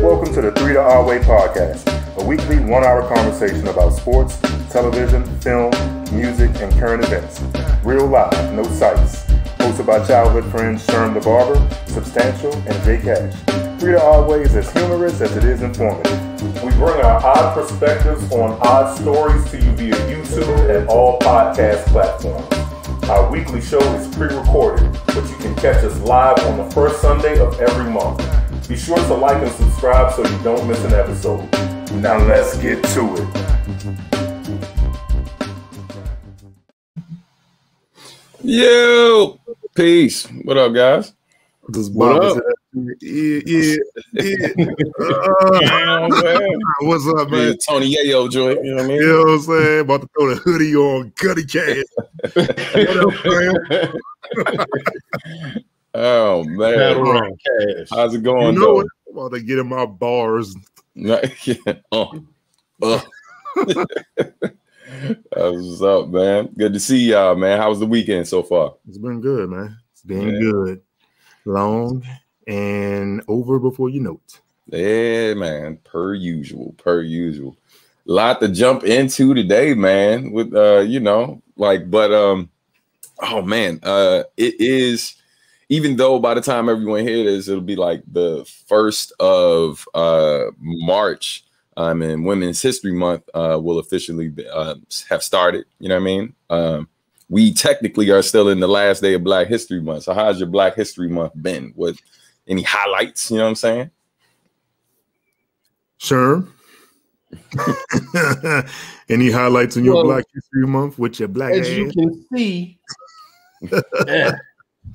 Welcome to the 3 to Our Way podcast, a weekly 1-hour conversation about sports, television, film, music, and current events. Real live, no sites. Hosted by childhood friends Sherm the Barber, Substantial, and Jay Cash. 3 to Our Way is as humorous as it is informative. We bring our odd perspectives on odd stories to you via YouTube and all podcast platforms. Our weekly show is pre-recorded, but you can catch us live on the first Sunday of every month. Be sure to like and subscribe so you don't miss an episode. Now let's get to it. Yo, peace. What up, guys? What up? Yeah. What's up, man? Yeah, Tony Yayo joint, you know what I mean? You know what I'm saying? About to throw the hoodie on Cuddy Cash. What up, man? Oh, man. How's it going, you know what? I'm about to get in my bars. That's what's up, man. Good to see y'all, man. How was the weekend so far? It's been good, man. It's been good. Long and over before you know it. Yeah, man. Per usual. Lot to jump into today, man. With oh man, it is. Even though by the time everyone hears this, it'll be like the 1st of March, and Women's History Month will officially have started. You know what I mean? We technically are still in the last day of Black History Month. So how's your Black History Month been? What any highlights? You know what I'm saying? Sure. Any highlights in your Black History Month with your black as ass? you can see?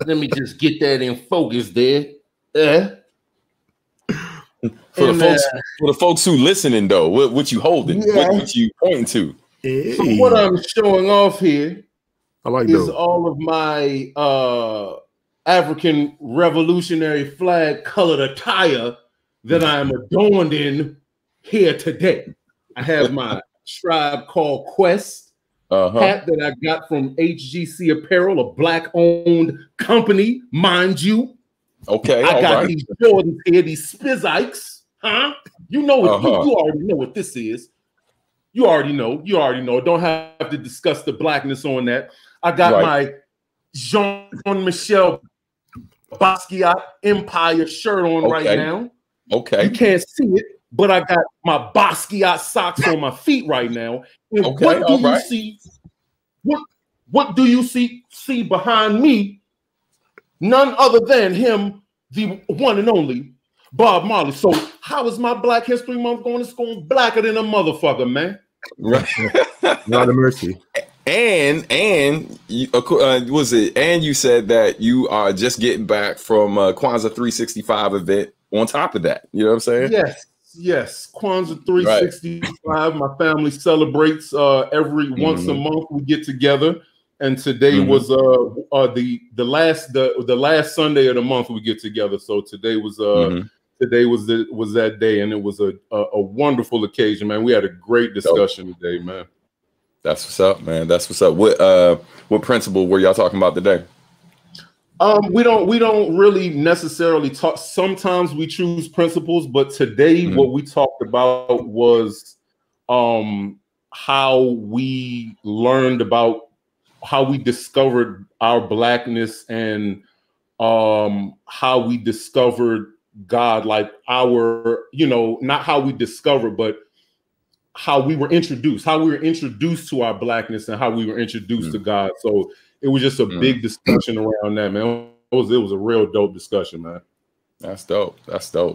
Let me just get that in focus there. For the folks who listening though, what you holding? Yeah. What you pointing to? Hey. So what I'm showing off here I like is those. all of my African Revolutionary flag colored attire that I am adorned in here today. I have my Tribe Called Quest hat that I got from HGC Apparel, a Black-owned company, mind you. Okay, I got these Jordans here, these Spizikes, huh? You know what? You already know what this is. You already know. Don't have to discuss the blackness on that. I got my Jean-Michel Basquiat Empire shirt on right now. Okay. You can't see it, but I got my Basquiat socks on my feet right now. And what do you see? What do you see behind me? None other than him, the one and only Bob Marley. So how is my Black History Month going? It's going blacker than a motherfucker, man. Right. Not a mercy. And you, was it? And you said that you are just getting back from Kwanzaa 365 event. On top of that, you know what I'm saying? Yes. Kwanzaa 365. My family celebrates every once a month. We get together, and today was the last Sunday of the month we get together. So today was today was that day, and it was a wonderful occasion, man. We had a great discussion today, man. That's what's up, man. That's what's up. What principle were y'all talking about today? We don't really necessarily talk. Sometimes we choose principles, but today what we talked about was how we learned about how we discovered our blackness and how we discovered God, like not how we discovered, but how we were introduced to our blackness and how we were introduced to God. So it was just a big discussion around that, man. It was a real dope discussion, man. That's dope,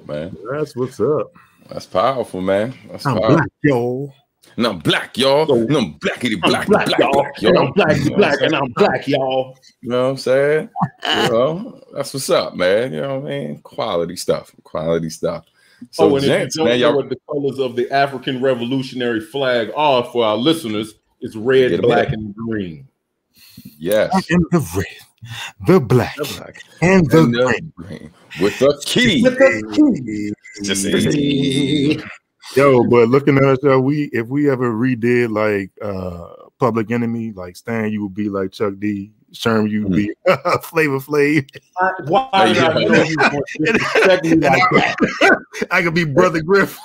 man. That's what's up. That's powerful, man. That's I'm powerful. black, y'all. And I'm black, y'all. So, and I'm blackity black, y'all. And I'm black, and I'm black, y'all. You know what I'm saying? That's what's up, man. You know what I mean? Quality stuff. So, and gents, if you don't know what the colors of the African Revolutionary flag are for our listeners, it's red, black, and green. Yes. And the red, the black, and the green. With the key. Yo, but looking at us, if we ever redid like Public Enemy, like Stan, you would be like Chuck D. Sherm, you be Flavor Flav. Why did I know you were expect me like that? I could be Brother Griff.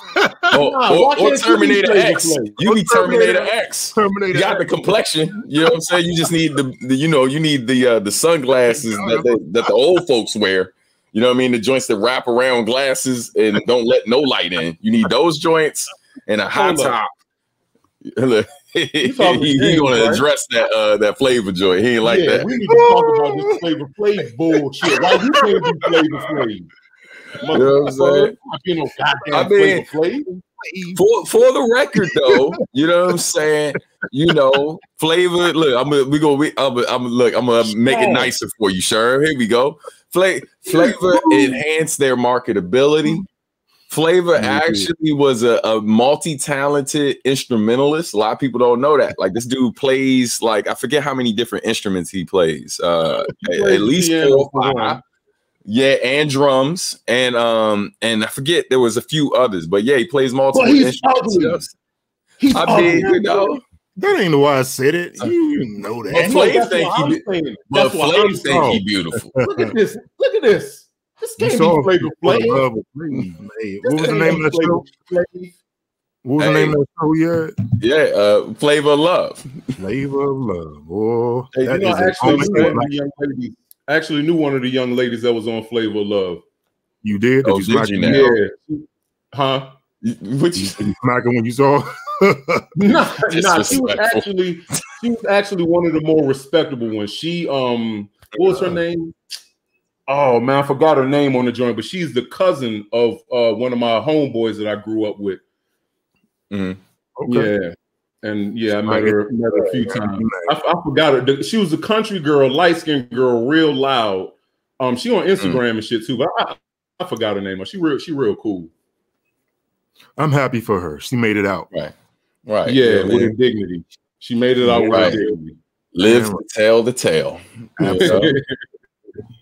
or Terminator X. You be Terminator X. Terminator you got the complexion. You know what I'm saying? You just need the sunglasses that the old folks wear. You know what I mean? The joints that wrap around glasses and don't let no light in. You need those joints and a high top. He gonna address that flavor joint. He ain't like that. We need to talk about this Flavor Flav bullshit. Why you can't be Flavor Flav? You know what I'm saying? I mean, for the record, though, you know what I'm saying. You know, Flavor. Look, I'm gonna make it nicer for you, Sherm. Here we go. Flavor enhanced their marketability. Flavor actually was a multi-talented instrumentalist. A lot of people don't know that. Like, this dude plays, like, I forget how many different instruments he plays. At least 4 or 5. Yeah, and drums, and I forget there was a few others, but yeah, he plays multiple instruments. He's ugly. You know, that ain't why I said it. You know that. But Flav think he beautiful. Look at this. Look at this. This can't be Flavor Flav. What was the name of that show? What was the name of that show? Yeah, Flavor of Love. Flavor of Love. Oh, hey, I actually knew one of the young ladies that was on Flavor of Love. You did? Did you now? Yeah. Huh? What you smacking when you saw? Nah. She was actually one of the more respectable ones. She what was her name? Oh man, I forgot her name on the joint, but she's the cousin of one of my homeboys that I grew up with. Mm-hmm. Okay. Yeah. And yeah, I met her a few times. I forgot her. She was a country girl, light-skinned girl, real loud. She on Instagram and shit too, but I forgot her name. She real cool. I'm happy for her. She made it out. Right. Yeah, with dignity. She made it out with dignity. Live to tell the tale.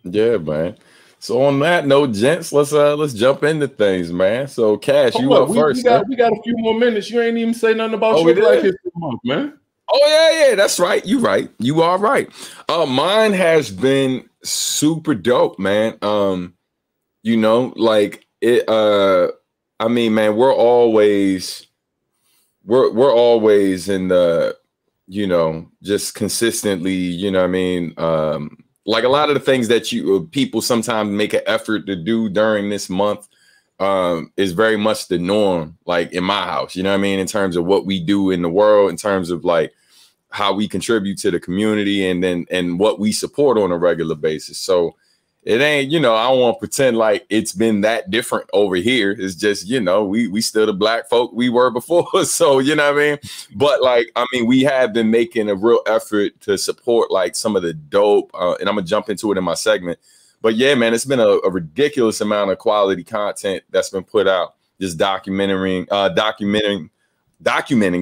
Yeah, man. So on that note, gents, let's jump into things, man. So Cash, you up first. We got a few more minutes. You ain't even say nothing about your Black History Month, man. Oh yeah, that's right. You right. You are right. Mine has been super dope, man. You know, like it. I mean, man, we're always in the, you know, just consistently, you know what I mean. Like a lot of the things that people sometimes make an effort to do during this month is very much the norm, like in my house, you know what I mean? In terms of what we do in the world, in terms of like how we contribute to the community and what we support on a regular basis. So it ain't, you know, I don't want to pretend like it's been that different over here. It's just, you know, we still the Black folk we were before. So, you know what I mean? But like, I mean, we have been making a real effort to support like some of the dope, and I'm gonna jump into it in my segment. But yeah, man, it's been a ridiculous amount of quality content that's been put out, just documenting,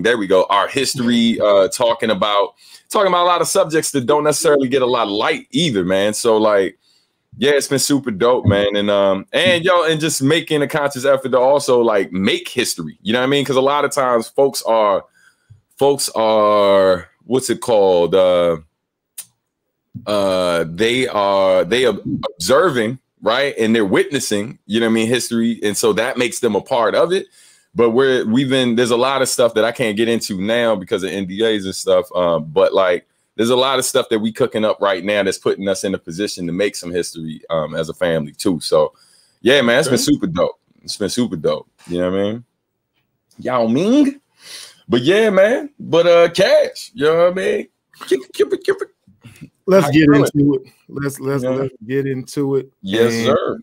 there we go, our history, talking about a lot of subjects that don't necessarily get a lot of light either, man. So like, yeah, it's been super dope, man. And just making a conscious effort to also like make history. You know what I mean? Because a lot of times folks are what's it called? They are observing, right? And they're witnessing, you know what I mean, history. And so that makes them a part of it. But there's a lot of stuff that I can't get into now because of NDAs and stuff. But like, there's a lot of stuff that we cooking up right now that's putting us in a position to make some history as a family too. So yeah, man, it's been super dope. It's been super dope. You know what I mean? Yao Ming. But yeah, man. But Cash, you know what I mean? Let's get into it. Let's get into it. Yes, sir.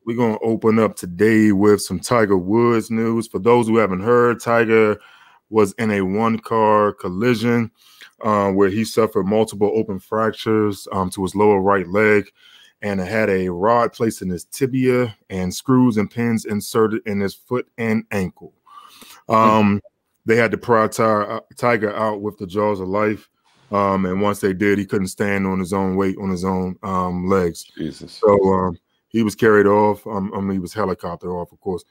We're gonna open up today with some Tiger Woods news. For those who haven't heard, Tiger was in a one-car collision where he suffered multiple open fractures to his lower right leg, and had a rod placed in his tibia and screws and pins inserted in his foot and ankle. They had to pry Tiger out with the jaws of life, and once they did, he couldn't stand on his own weight on his own legs. Jesus. So he was carried off. He was helicoptered off, of course,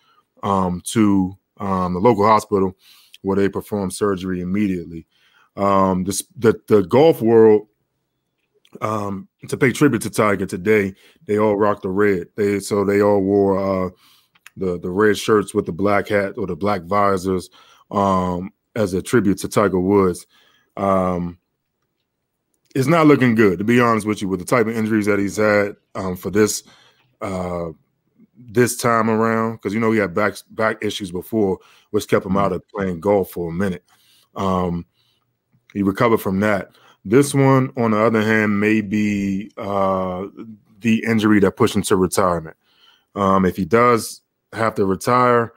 to the local hospital where they performed surgery immediately. The golf world to pay tribute to Tiger today, they all rocked the red. They all wore the red shirts with the black hat or the black visors as a tribute to Tiger Woods. It's not looking good, to be honest with you, with the type of injuries that he's had for this time around, because he had back issues before, which kept him out of playing golf for a minute. He recovered from that. This one, on the other hand, may be the injury that pushed him to retirement. If he does have to retire,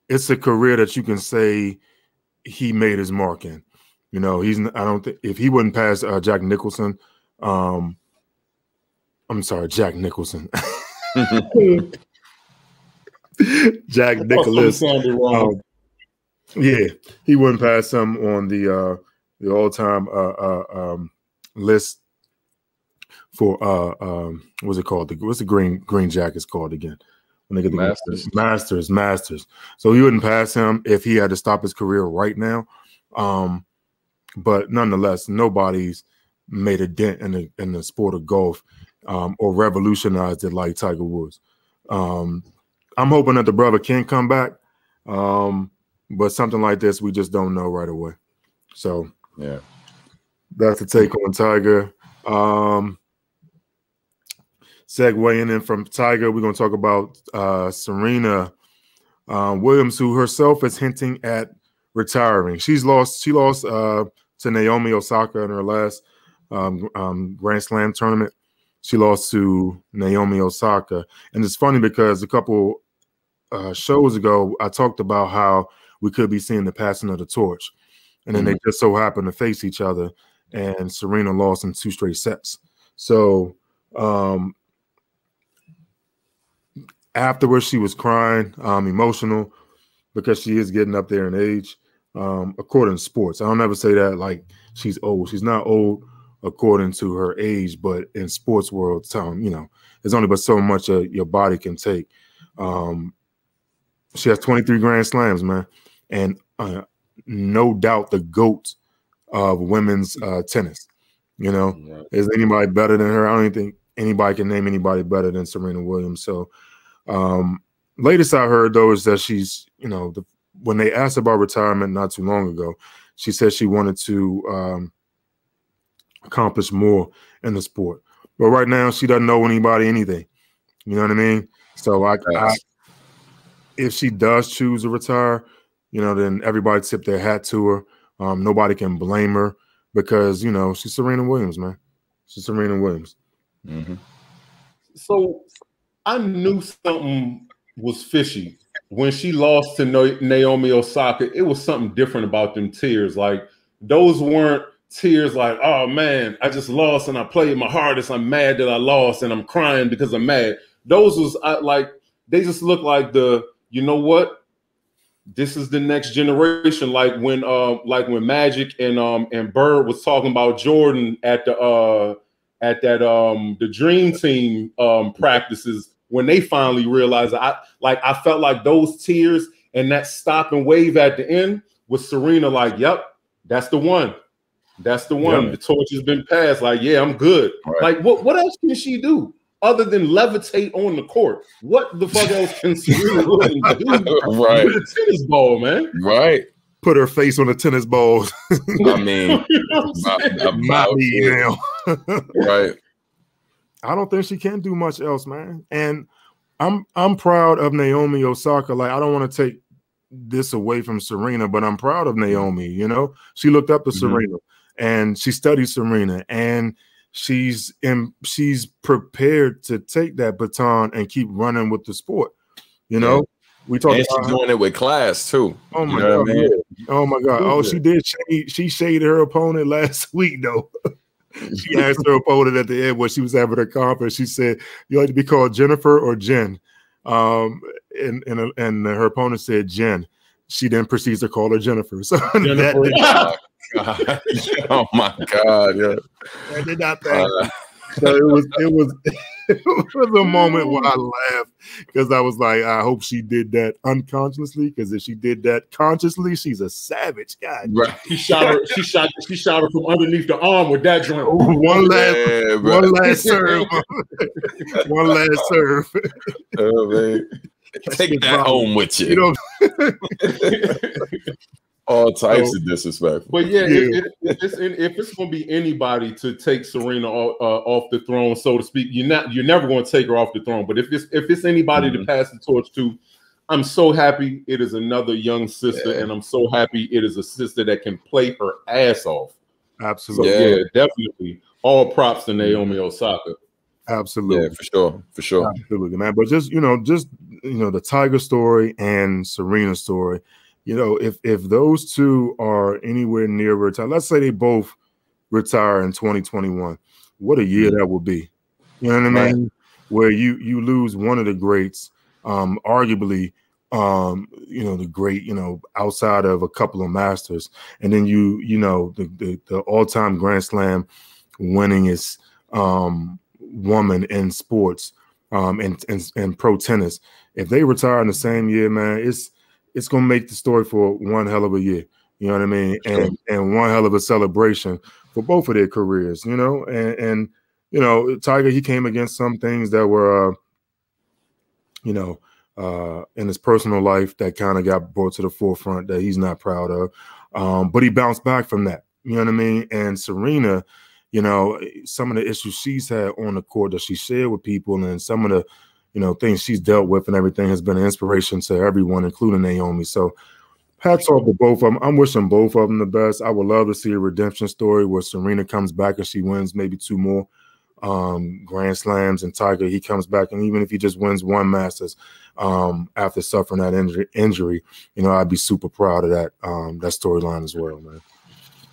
it's a career that you can say he made his mark in. I don't think if he wouldn't pass Jack Nicholson, I'm sorry, Jack Nicholson. Jack Nicklaus. Yeah, he wouldn't pass him on the all-time list for what's it called? What's the green jackets called again? When they get the Masters. So he wouldn't pass him if he had to stop his career right now. But nonetheless, nobody's made a dent in the sport of golf or revolutionized it like Tiger Woods. I'm hoping that the brother can come back, but something like this, we just don't know right away. So yeah, that's the take on Tiger. Segueing in from Tiger, we're going to talk about Serena Williams, who herself is hinting at retiring. She lost to Naomi Osaka in her last Grand Slam tournament. She lost to Naomi Osaka. And it's funny because a couple shows ago, I talked about how we could be seeing the passing of the torch. And then they just so happened to face each other, and Serena lost in 2 straight sets. So afterwards, she was crying, emotional, because she is getting up there in age. According to sports, I don't ever say that like she's old. She's not old according to her age, but in sports world, there's only but so much your body can take. She has 23 Grand Slams, man, and no doubt the GOAT of women's tennis. Is anybody better than her? I don't even think anybody can name anybody better than Serena Williams. So, latest I heard though is that she's, when they asked about retirement not too long ago, she said she wanted to accomplish more in the sport. But right now, she doesn't know anybody anything. You know what I mean? So if she does choose to retire, then everybody tip their hat to her. Nobody can blame her because, she's Serena Williams, man. She's Serena Williams. So I knew something was fishy. When she lost to Naomi Osaka, it was something different about them tears. Like, those weren't tears like, oh, man, I just lost and I played my hardest. I'm mad that I lost and I'm crying because I'm mad. Those was they just look like you know what? This is the next generation. Like when Magic and Bird was talking about Jordan at the Dream Team practices, when they finally realized, I felt like those tears and that stop and wave at the end was Serena. Like, yep, that's the one. That's the one. Yep. The torch has been passed. Like, yeah, I'm good. Right. Like, what else can she do other than levitate on the court? What the fuck else can Serena do with a tennis ball, man? Right. Put her face on the tennis balls. I mean, not me now. Right. I don't think she can do much else, man. And I'm proud of Naomi Osaka. Like, I don't want to take this away from Serena, but I'm proud of Naomi. She looked up to Serena and she studied Serena, and she's prepared to take that baton and keep running with the sport. We talked and she's doing it with class too. Oh my God! Man? Oh my God! Oh, she did. She shaded her opponent last week though. She asked her opponent at the end when she was having her conference. She said, "You like to be called Jennifer or Jen?" And her opponent said Jen. She then proceeds to call her Jennifer. So Jennifer. Oh my God! Yeah, I did not think. So it was a moment where I laughed because I was like, I hope she did that unconsciously, because if she did that consciously, she's a savage. God, Right. She shot her from underneath the arm with that joint. one last serve. One last serve. Oh, man. Take that home with you. You know, all types of disrespect. But yeah, if it's going to be anybody to take Serena off the throne, so to speak, you're never going to take her off the throne. But if it's anybody to pass the torch to, I'm so happy it is another young sister, and I'm so happy it is a sister that can play her ass off. Absolutely. So, yeah, definitely. All props to Naomi Osaka. Absolutely. Yeah, for sure. Absolutely, man. But just the Tiger story and Serena story, if those two are anywhere near retire, let's say they both retire in 2021, what a year that would be. You know what I mean? Where you lose one of the greats, arguably, the great, outside of a couple of Masters, and then the all-time Grand Slam winningest woman in sports, and pro tennis. If they retire in the same year, man, it's gonna make the story for one hell of a year. You know what I mean? And one hell of a celebration for both of their careers. And Tiger, he came against some things that were in his personal life that kind of got brought to the forefront that he's not proud of. But he bounced back from that. You know what I mean? And Serena, some of the issues she's had on the court that she shared with people, and some of the, things she's dealt with and everything has been an inspiration to everyone, including Naomi. So hats off to both of them. I'm wishing both of them the best. I would love to see a redemption story where Serena comes back and she wins maybe 2 more Grand Slams, and Tiger, he comes back, and even if he just wins one Masters after suffering that injury, I'd be super proud of that storyline as well, man.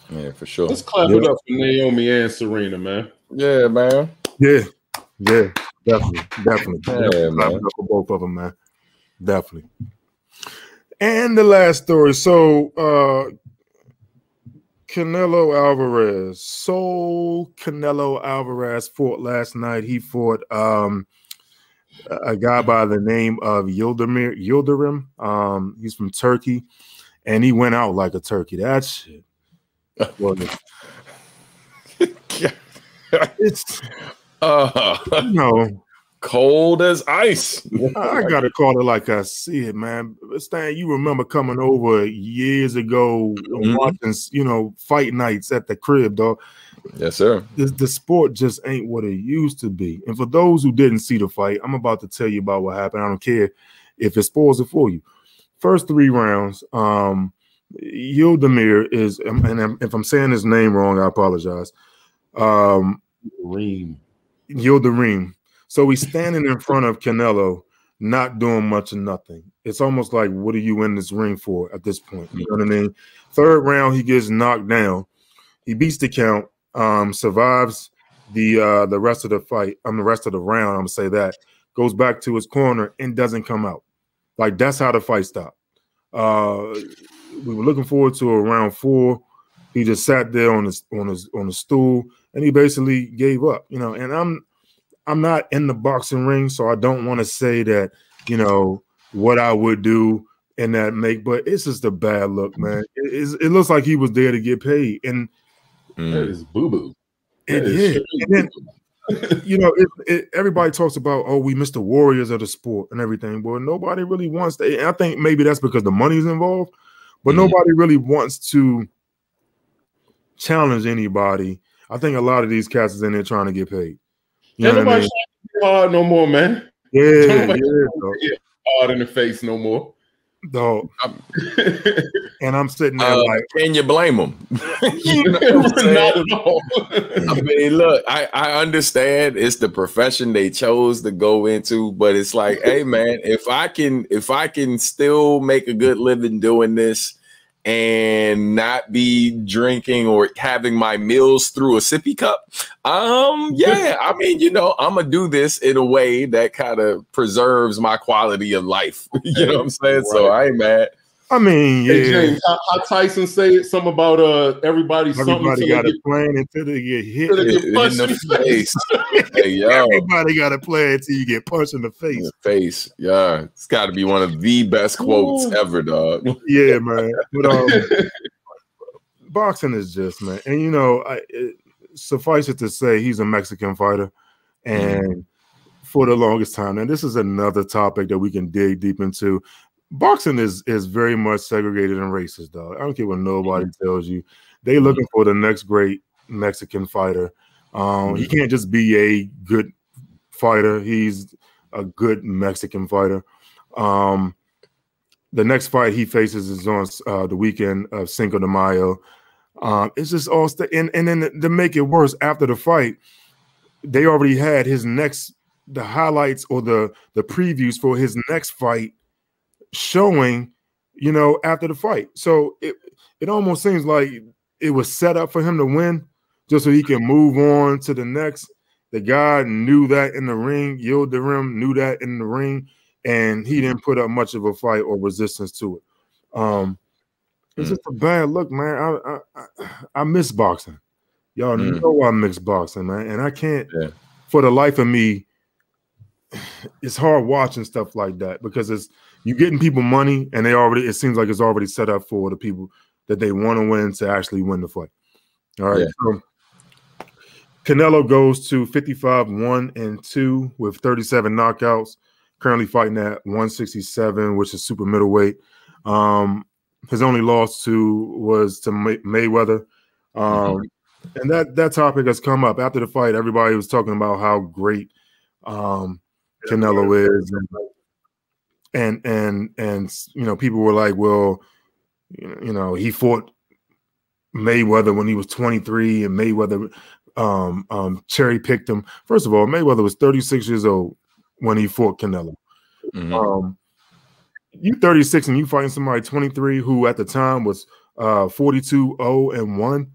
Yeah, for sure. Let's clap it up for Naomi and Serena, man. Yeah, man. Yeah, definitely. Yeah, man. For both of them, man. Definitely. And the last story. So, Canelo Alvarez fought last night. He fought a guy by the name of Yildirim. He's from Turkey, and he went out like a turkey. That shit. It's cold as ice. I gotta call it like I see it, man. Stan, you remember coming over years ago and watching, fight nights at the crib, dog. Yes, sir. The sport just ain't what it used to be. And for those who didn't see the fight, I'm about to tell you about what happened. I don't care if it spoils it for you. First 3 rounds, Yildirim is, and if I'm saying his name wrong, I apologize. Yildirim. So he's standing in front of Canelo, not doing much of nothing. It's almost like, what are you in this ring for at this point? You know what I mean? 3rd round, he gets knocked down. He beats the count, survives the rest of the fight, the rest of the round, I'm gonna say that, goes back to his corner and doesn't come out. Like, that's how the fight stopped. We were looking forward to a round 4. He just sat there on the stool, and he basically gave up. And I'm not in the boxing ring, so I don't want to say that, what I would do in that but it's just a bad look, man. It looks like he was there to get paid, and that is boo-boo. It is. And then, everybody talks about, we missed the warriors of the sport and everything. Well, nobody really wants to. And I think maybe that's because the money's involved, but nobody really wants to challenge anybody. I think a lot of these cats is in there trying to get paid. Nobody hard no more, man. Yeah, hard in the face no more. Dog. And I'm sitting there like, can you blame them? Not at all. I mean, look, I understand it's the profession they chose to go into, but it's like, hey, man, if I can still make a good living doing this and not be drinking or having my meals through a sippy cup, yeah, I mean, I'm gonna do this in a way that kind of preserves my quality of life. You know what I'm saying? Right. So I ain't mad. I mean, yeah. Hey, James, how Tyson say it? Something about everybody got a plan until they get hit in the face. Hey, yo. Everybody got a plan until you get punched in the face. Yeah, it's got to be one of the best quotes ever, dog. Yeah, man. But boxing is just, man, and you know, suffice it to say, he's a Mexican fighter, and for the longest time, and this is another topic that we can dig deep into. Boxing is very much segregated and racist, dog. I don't care what nobody tells you. They looking for the next great Mexican fighter. He can't just be a good fighter. He's a good Mexican fighter. The next fight he faces is on the weekend of Cinco de Mayo. It's just all and then to make it worse, after the fight, they already had the highlights or the previews for his next fight showing, you know, after the fight. So it almost seems like it was set up for him to win just so he can move on to the next. The guy knew that in the ring, Yildirim knew that in the ring, and he didn't put up much of a fight or resistance to it. It's just a bad look, man. I miss boxing. Y'all know I miss boxing, man. And I can't, for the life of me, it's hard watching stuff like that because you're getting people money and it seems like it's already set up for the people that they want to win to actually win the fight. All right. So Canelo goes to 55-1-2 with 37 knockouts, currently fighting at 167, which is super middleweight. His only loss was to Mayweather. And that topic has come up after the fight. Everybody was talking about how great Canelo is, and you know, people were like, well, you know, he fought Mayweather when he was 23, and Mayweather cherry picked him. First of all, Mayweather was 36 years old when he fought Canelo. You 36 and you fighting somebody 23 who at the time was 42-0-1.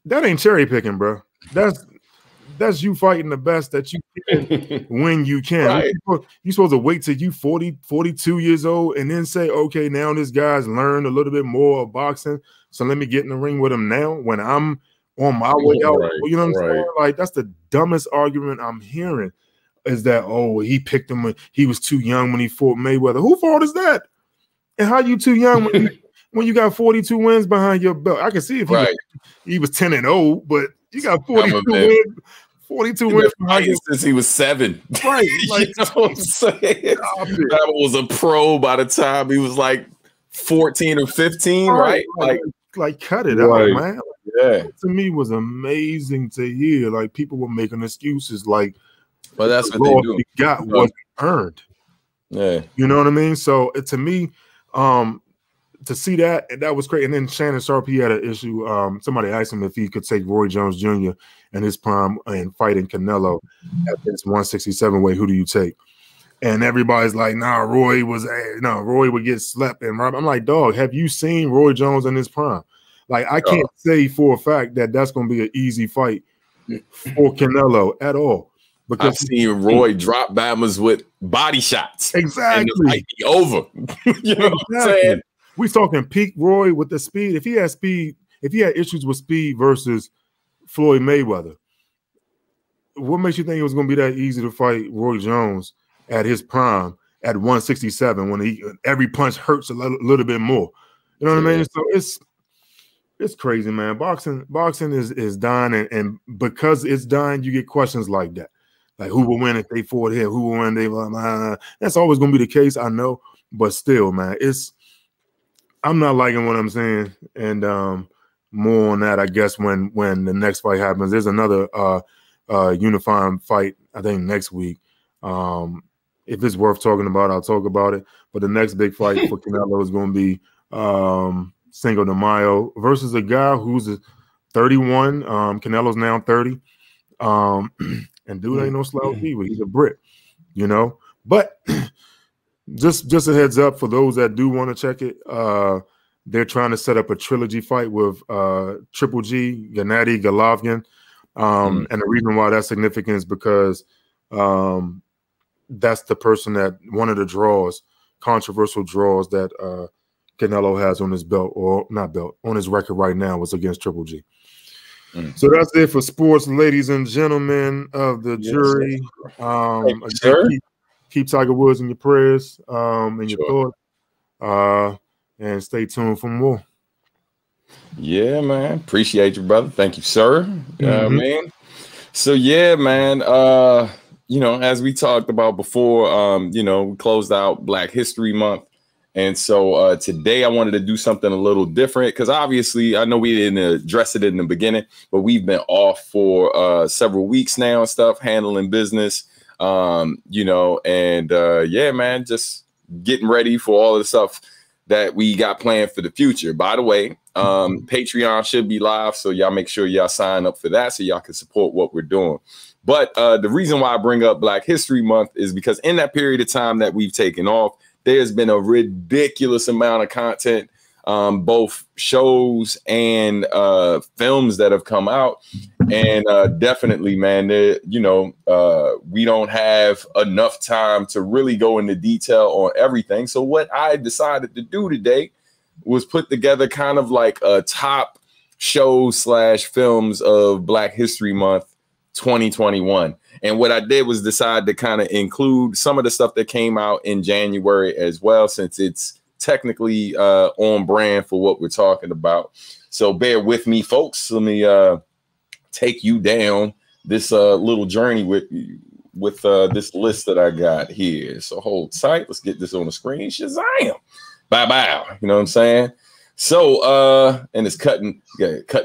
That ain't cherry picking, bro. That's you fighting the best that you can when you can. Right. You're supposed to wait till you 40, 42 years old and then say, okay, now this guy's learned a little bit more of boxing, so let me get in the ring with him now when I'm on my way out. Right. You know what I'm saying? Like, that's the dumbest argument I'm hearing, is that, oh, he picked him when he was too young when he fought Mayweather. Who fault is that? And how you too young when you got 42 wins behind your belt? I can see if he was 10-0, but you got 42 wins. 42 wins since he was 7. Right. Like, you know what I'm saying? That was a pro by the time he was like 14 or 15, right? Like cut it out, man. Yeah. To me was amazing to hear. Like, people were making excuses like, but that's what they do. He got wasn't earned. Yeah. You know what I mean? So to me, to see that, and that was great. And then Shannon Sharp, he had an issue. Somebody asked him if he could take Roy Jones Jr. in his prime and fighting Canelo at this 167 weight. Who do you take? And everybody's like, nah, Roy would get slept. And I'm like, dog, have you seen Roy Jones in his prime? Like, I can't say for a fact that that's going to be an easy fight for Canelo at all. Because I've seen Roy drop Bammers with body shots. Exactly. And the fight be over. You know what I'm saying? We talking peak Roy with the speed. If he had speed, if he had issues with speed versus Floyd Mayweather, what makes you think it was going to be that easy to fight Roy Jones at his prime at 167 when every punch hurts a little bit more? You know what I mean? So it's crazy, man. Boxing is dying, and because it's dying, you get questions like that. Like, who will win if they fought here? Who will win? That's always going to be the case, I know. But still, man, I'm not liking what I'm saying. And more on that, I guess, when the next fight happens. There's another unifying fight, I think, next week. If it's worth talking about, I'll talk about it. But the next big fight for Canelo is going to be Cinco de Mayo versus a guy who's 31. Canelo's now 30. And dude ain't no slouch either. He's a Brit, you know. But just a heads up for those that do want to check it. They're trying to set up a trilogy fight with Triple G, Gennady Golovkin. And the reason why that's significant is because that's the person that one of the controversial draws that Canelo has on his belt, or not belt, on his record right now was against Triple G. So that's it for sports, ladies and gentlemen of the jury. Again, keep Tiger Woods in your prayers and your thoughts. And stay tuned for more. Yeah, man. Appreciate you, brother. Thank you, sir. Man. So yeah, man. You know, as we talked about before, you know, we closed out Black History Month. And so today I wanted to do something a little different because obviously I know we didn't address it in the beginning, but we've been off for several weeks now and stuff, handling business, you know, and yeah, man, just getting ready for all of the stuff that we got planned for the future. By the way, Patreon should be live, so y'all make sure y'all sign up for that so y'all can support what we're doing. But the reason why I bring up Black History Month is because in that period of time that we've taken off, there's been a ridiculous amount of content, both shows and films that have come out. And definitely, man, you know, we don't have enough time to really go into detail on everything. So what I decided to do today was put together kind of like a top shows / films of Black History Month 2021. And what I did was decide to kind of include some of the stuff that came out in January as well, since it's technically on brand for what we're talking about. So bear with me, folks. Let me take you down this little journey with this list that I got here. So hold tight. Let's get this on the screen. Shazam. Bye-bye. You know what I'm saying? So, and it's cutting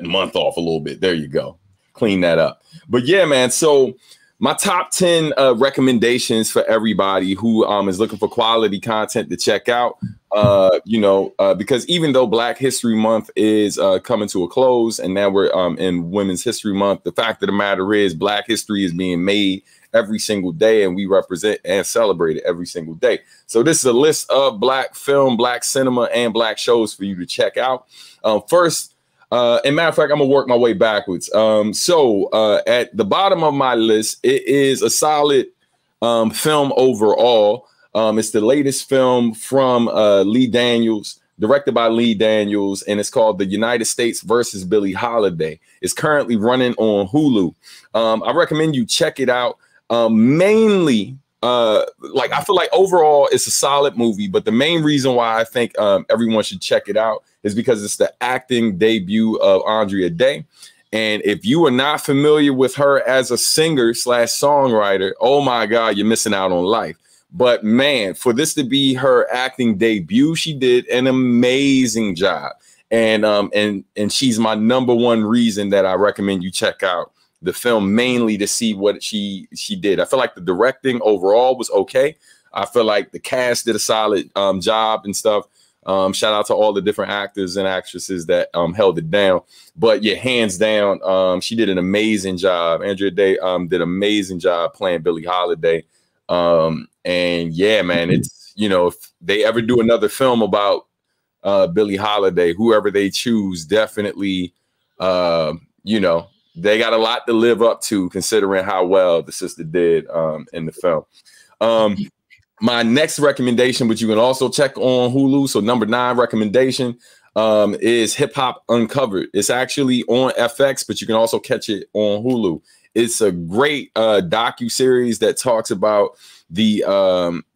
month off a little bit. There you go. Clean that up. But yeah, man. So my top 10 recommendations for everybody who is looking for quality content to check out, you know, because even though Black History Month is coming to a close and now we're in Women's History Month, the fact of the matter is Black history is being made every single day and we represent and celebrate it every single day. So this is a list of Black film, Black cinema, and Black shows for you to check out. First, and matter of fact, I'm gonna work my way backwards. So at the bottom of my list, it is a solid film overall. It's the latest film from Lee Daniels, directed by Lee Daniels, and it's called The United States versus Billie Holiday. It's currently running on Hulu. I recommend you check it out. Mainly, like I feel like overall it's a solid movie, but the main reason why I think everyone should check it out is because it's the acting debut of Andrea Day. And if you are not familiar with her as a singer / songwriter, oh my God, you're missing out on life. But man, for this to be her acting debut, she did an amazing job. And she's my #1 reason that I recommend you check out the film, mainly to see what she did. I feel like the directing overall was okay. I feel like the cast did a solid job and stuff. Shout out to all the different actors and actresses that held it down. But yeah, hands down, she did an amazing job. Andrea Day did an amazing job playing Billie Holiday. And yeah, man, it's, you know, if they ever do another film about Billie Holiday, whoever they choose, definitely, you know, they got a lot to live up to considering how well the sister did in the film. My next recommendation, which you can also check on Hulu, so #9 recommendation is Hip Hop Uncovered. It's actually on FX, but you can also catch it on Hulu. It's a great docu-series that talks about the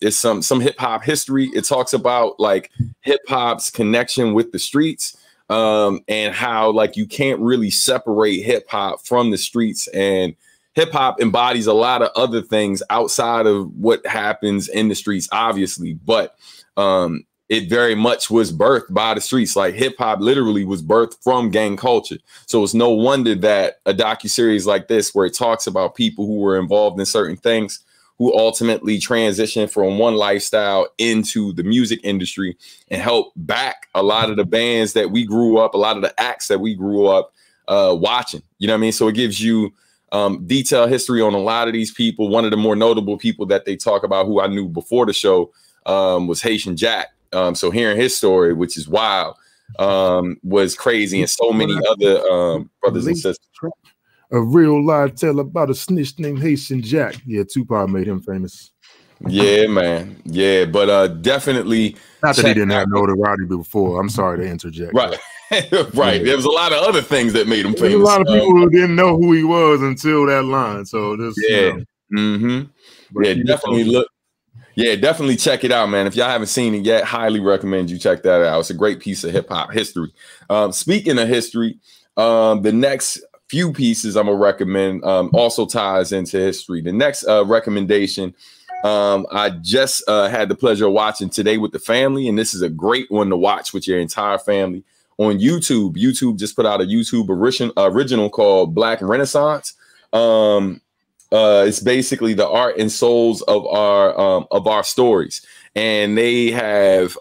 it's some hip hop history. It talks about like hip hop's connection with the streets, and how like you can't really separate hip hop from the streets, and hip hop embodies a lot of other things outside of what happens in the streets, obviously, but it very much was birthed by the streets. Like hip hop literally was birthed from gang culture. So it's no wonder that a docuseries like this, where it talks about people who were involved in certain things, who ultimately transitioned from one lifestyle into the music industry and helped back a lot of the bands that we grew up, a lot of the acts that we grew up watching. You know what I mean? So it gives you detailed history on a lot of these people. One of the more notable people that they talk about, who I knew before the show, was Haitian Jack. So hearing his story, which is wild, was crazy, and so many other brothers and sisters. A real live tale about a snitch named Haitian Jack. Yeah, Tupac made him famous. Yeah, man. Yeah, but definitely Not that he didn't have notoriety before. I'm sorry to interject. Right. Right. Yeah. There was a lot of other things that made him famous. There's a lot of people who didn't know who he was until that line. So this, yeah. Yeah, definitely look. Yeah, definitely check it out, man. If y'all haven't seen it yet, highly recommend you check that out. It's a great piece of hip hop history. Speaking of history, the next few pieces I'm gonna recommend also ties into history. The next recommendation I just had the pleasure of watching today with the family, and this is a great one to watch with your entire family on YouTube. YouTube just put out a YouTube original called Black Renaissance. It's basically the art and souls of our stories, and they have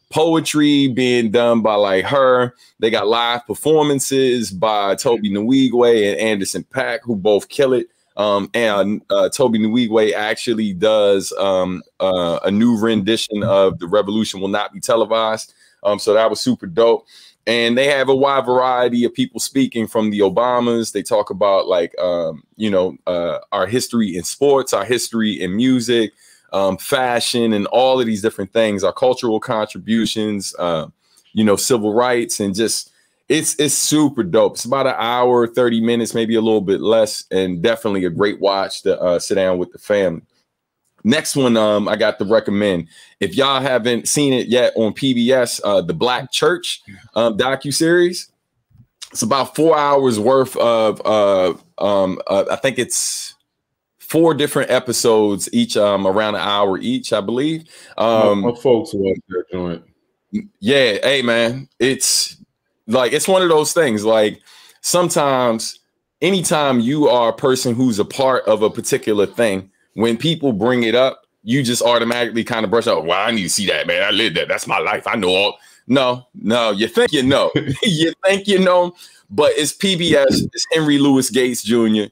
poetry being done by like her. They got live performances by Toby Nwigwe and Anderson .Paak, who both kill it. And Toby Nwigwe actually does a new rendition of The Revolution Will Not Be Televised. So that was super dope. And they have a wide variety of people speaking, from the Obamas. They talk about like, our history in sports, our history in music, fashion, and all of these different things, our cultural contributions, civil rights, and just it's super dope. It's about an hour, 30 minutes, maybe a little bit less, and definitely a great watch to sit down with the family. Next one I got to recommend. If y'all haven't seen it yet on PBS, the Black Church docuseries. It's about 4 hours worth of I think it's 4 different episodes, each around an hour each, I believe. My folks watch that joint. Yeah, hey man, it's one of those things. Like sometimes, anytime you are a person who's a part of a particular thing, when people bring it up, you just automatically kind of brush out. Well, I need to see that, man. I lived that. That's my life. I know all. No, you think you know. You think you know, but it's PBS. It's Henry Louis Gates Jr.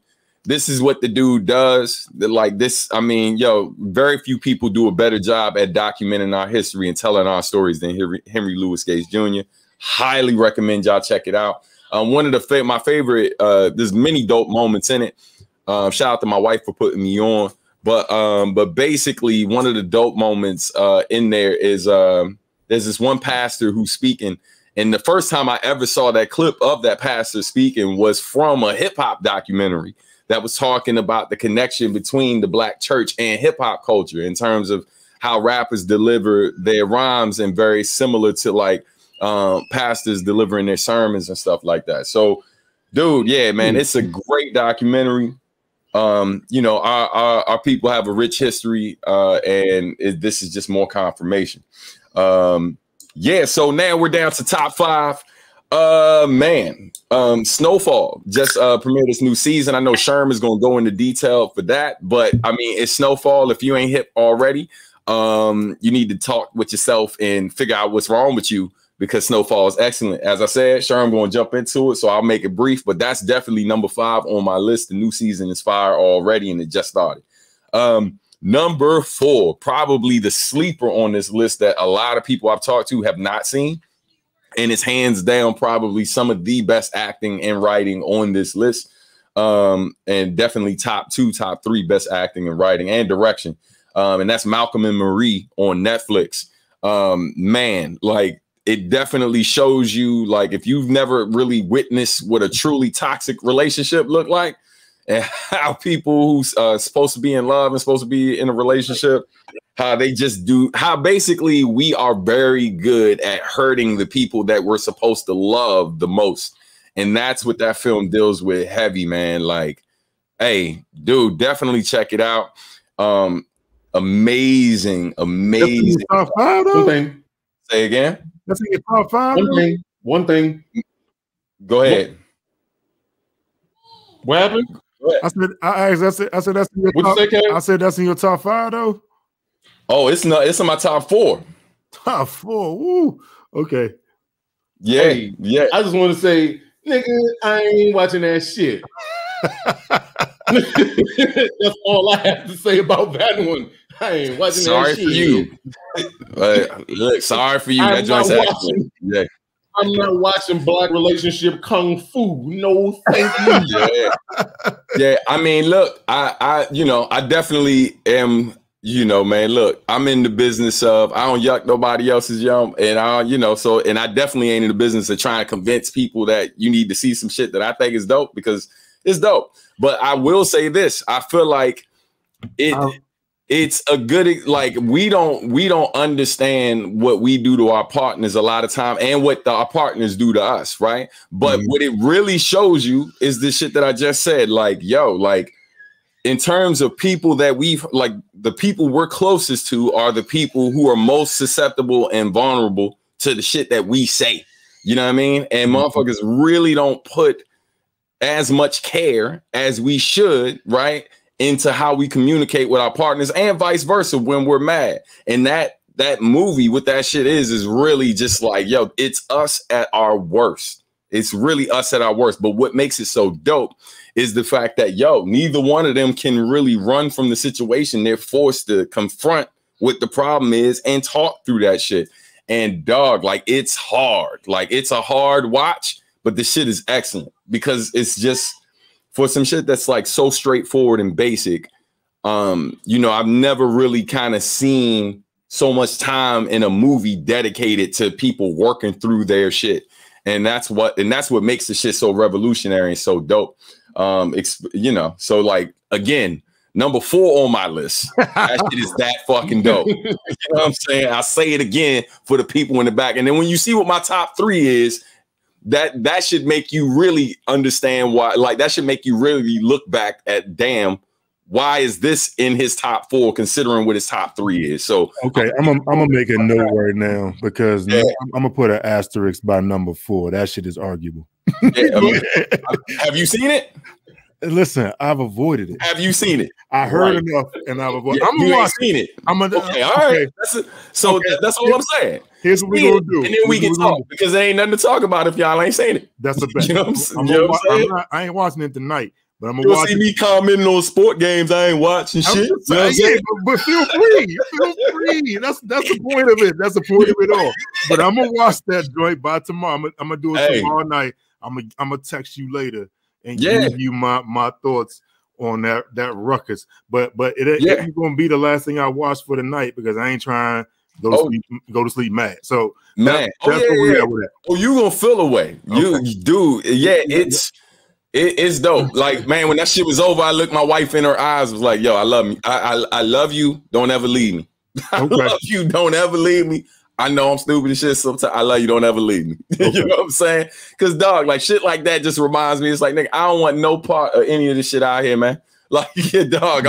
This is what the dude does. Like this, I mean, very few people do a better job at documenting our history and telling our stories than Henry Louis Gates Jr. Highly recommend y'all check it out. One of my favorite, there's many dope moments in it. Shout out to my wife for putting me on. But basically, one of the dope moments in there is there's this one pastor who's speaking, and the first time I ever saw that clip of that pastor speaking was from a hip hop documentary that was talking about the connection between the Black church and hip hop culture in terms of how rappers deliver their rhymes, and very similar to like pastors delivering their sermons and stuff like that. So, dude, yeah, man, it's a great documentary. Our people have a rich history, and this is just more confirmation. So now we're down to top 5. Snowfall just premiered this new season. I know Sherm is going to go into detail for that, but I mean, it's Snowfall. If you ain't hip already, you need to talk with yourself and figure out what's wrong with you, because Snowfall is excellent. As I said, Sherm going to jump into it, so I'll make it brief, but that's definitely number 5 on my list. The new season is fire already, and it just started. Number 4, probably the sleeper on this list that a lot of people I've talked to have not seen, and it's hands down probably some of the best acting and writing on this list, and definitely top 2, top 3 best acting and writing and direction, and that's Malcolm and Marie on Netflix. Man, like, it definitely shows you, like, if you've never really witnessed what a truly toxic relationship look like, and how people who's supposed to be in love and supposed to be in a relationship, how they just do, how basically we are very good at hurting the people that we're supposed to love the most. And that's what that film deals with heavy, man. Like, hey, dude, definitely check it out. Amazing. Top 5, though? Say again? That's in your top 5. One thing. Go ahead. What happened? I said that's in your top. What'd you say, I said that's in your top 5, though. Oh, it's not. It's in my top 4. Top 4. Woo. Okay. Yeah. Hey, yeah. I just want to say, nigga, I ain't watching that shit. That's all I have to say about that one. I ain't watching sorry that shit. For you. Look, sorry for you. I'm that joint's watching. Yeah. I'm not watching Black relationship kung fu. No, thank you. Yeah. I mean, look, I definitely am You know, man, look, I'm in the business of, I don't yuck nobody else's yum. And I definitely ain't in the business of trying to convince people that you need to see some shit that I think is dope, because it's dope. But I will say this, I feel like it's a good, like, we don't understand what we do to our partners a lot of time, and what our partners do to us, right? But what it really shows you is the shit that I just said, like, yo, like, in terms of people that we've, like, the people we're closest to are the people who are most susceptible and vulnerable to the shit that we say. You know what I mean? And motherfuckers really don't put as much care as we should, right, into how we communicate with our partners, and vice versa when we're mad. And that movie with that shit is really just like, yo, it's us at our worst. It's really us at our worst. But what makes it so dope is the fact that, yo, neither one of them can really run from the situation. They're forced to confront what the problem is and talk through that shit. And dog, like, it's hard. Like, it's a hard watch, but the shit is excellent, because it's just, for some shit that's like so straightforward and basic. I've never really kind of seen so much time in a movie dedicated to people working through their shit. And that's what makes the shit so revolutionary and so dope. So, like, again, number 4 on my list. That shit is that fucking dope. You know what I'm saying? I say it again for the people in the back. And then when you see what my top 3 is, that should make you really understand why. Like, that should make you really look back at, damn, why is this in his top 4, considering what his top 3 is? So okay, I'm gonna make a note right now, because I'm gonna put an asterisk by number 4. That shit is arguable. Yeah, have you seen it? Listen, I've avoided it. Have you seen it? I heard enough, and I've avoided. I'm gonna watch it. Okay, all right. That's all I'm saying. Here's what we're gonna do, and then we can talk, because there ain't nothing to talk about if y'all ain't seen it. That's the best. You know what I'm saying? I ain't watching it tonight, but I'm gonna watch. See me commenting on sport games. I ain't watching shit. But feel free. Feel free. That's the point of it. That's the point of it all. But I'm gonna watch that joint by tomorrow. I'm gonna do it tomorrow night. I'm gonna text you later and give you my thoughts on that ruckus. But it ain't gonna be the last thing I watch for the night, because I ain't trying to go to sleep mad. So that's where we're at with that. Oh, you gonna feel away. You do. Yeah, it's dope. Like, man, when that shit was over, I looked my wife in her eyes, was like, yo, I love me. I love you. Don't ever leave me. I love you. Don't ever leave me. I know I'm stupid and shit sometimes. I love you. Don't ever leave me. You know what I'm saying? Because, dog, like, shit like that just reminds me. It's like, nigga, I don't want no part of any of this shit out here, man. Like, yeah, dog,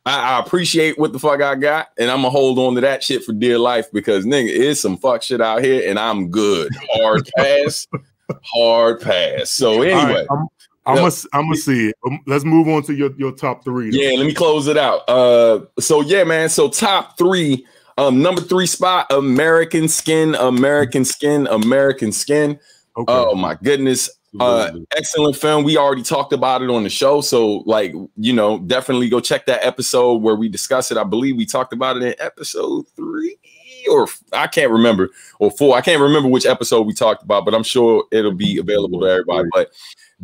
I appreciate what the fuck I got, and I'm gonna hold on to that shit for dear life, because, nigga, it's some fuck shit out here, and I'm good. Hard pass. So anyway, I'm gonna see it. Let's move on to your top 3. Though. Yeah, let me close it out. So yeah, man. So top 3. Number 3 spot, American Skin. Okay. Oh my goodness. Excellent film. We already talked about it on the show. So, like, definitely go check that episode where we discuss it. I believe we talked about it in episode 3, or I can't remember, or 4. I can't remember which episode we talked about, but I'm sure it'll be available to everybody. But